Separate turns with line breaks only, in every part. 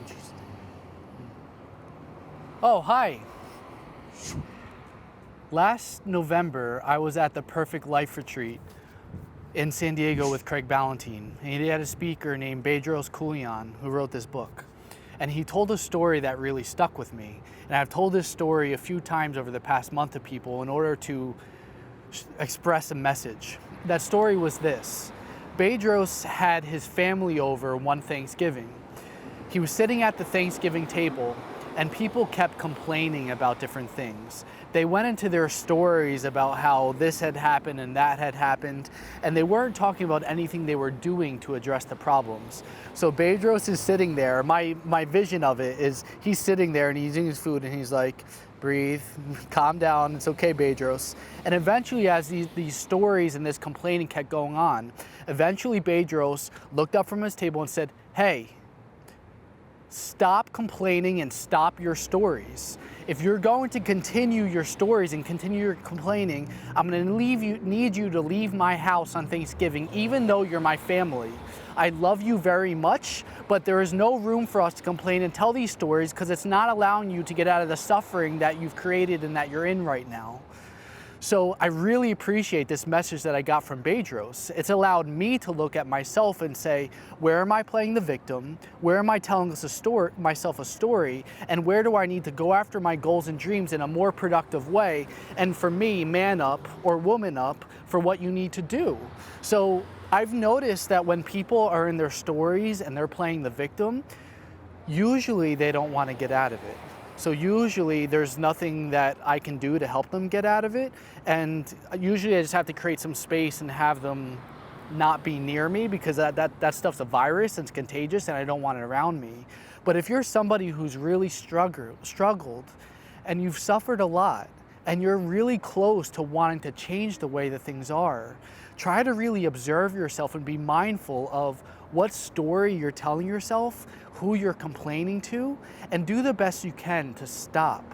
Interesting. Oh, hi. Last November, I was at the Perfect Life Retreat in San Diego with Craig Ballantyne. And he had a speaker named Bedros Keulian who wrote this book. And he told a story that really stuck with me. And I've told this story a few times over the past month to people in order to express a message. That story was this. Bedros had his family over one Thanksgiving. He was sitting at the Thanksgiving table and people kept complaining about different things. They went into their stories about how this had happened and that had happened, and they weren't talking about anything they were doing to address the problems. So Bedros is sitting there. My vision of it is he's sitting there and he's eating his food and he's like, breathe, calm down, it's okay, Bedros. And eventually, as these stories and this complaining kept going on, eventually Bedros looked up from his table and said, hey, stop complaining and stop your stories. If you're going to continue your stories and continue your complaining, I'm going to need you to leave my house on Thanksgiving, even though you're my family. I love you very much, but there is no room for us to complain and tell these stories because it's not allowing you to get out of the suffering that you've created and that you're in right now. So I really appreciate this message that I got from Bedros. It's allowed me to look at myself and say, where am I playing the victim? Where am I telling myself a story? And where do I need to go after my goals and dreams in a more productive way? And for me, man up or woman up for what you need to do. So I've noticed that when people are in their stories and they're playing the victim, usually they don't want to get out of it. So usually there's nothing that I can do to help them get out of it. And usually I just have to create some space and have them not be near me because that stuff's a virus and it's contagious and I don't want it around me. But if you're somebody who's really struggled and you've suffered a lot and you're really close to wanting to change the way that things are, try to really observe yourself and be mindful of what story you're telling yourself, who you're complaining to, and do the best you can to stop.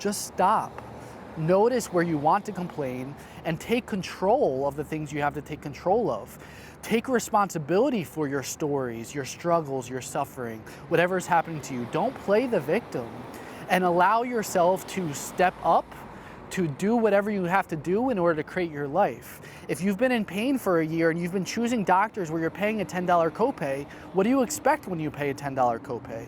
Just stop. Notice where you want to complain and take control of the things you have to take control of. Take responsibility for your stories, your struggles, your suffering, whatever's happening to you. Don't play the victim and allow yourself to step up, to do whatever you have to do in order to create your life. If you've been in pain for a year and you've been choosing doctors where you're paying a $10 copay, what do you expect when you pay a $10 copay?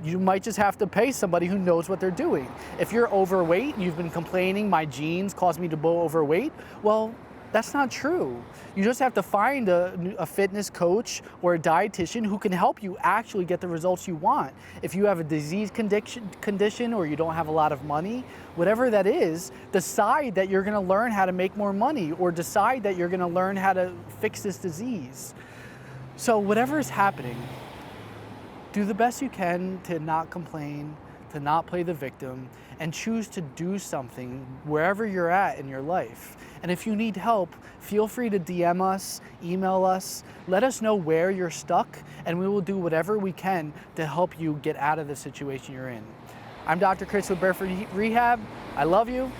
You might just have to pay somebody who knows what they're doing. If you're overweight and you've been complaining, my genes cause me to be overweight, well, that's not true. You just have to find a fitness coach or a dietitian who can help you actually get the results you want. If you have a disease condition or you don't have a lot of money, whatever that is, decide that you're gonna learn how to make more money or decide that you're gonna learn how to fix this disease. So whatever is happening, do the best you can to not complain, to not play the victim, and choose to do something wherever you're at in your life. And if you need help, feel free to DM us, email us, let us know where you're stuck, and we will do whatever we can to help you get out of the situation you're in. I'm Dr. Chris with Barefoot Rehab. I love you.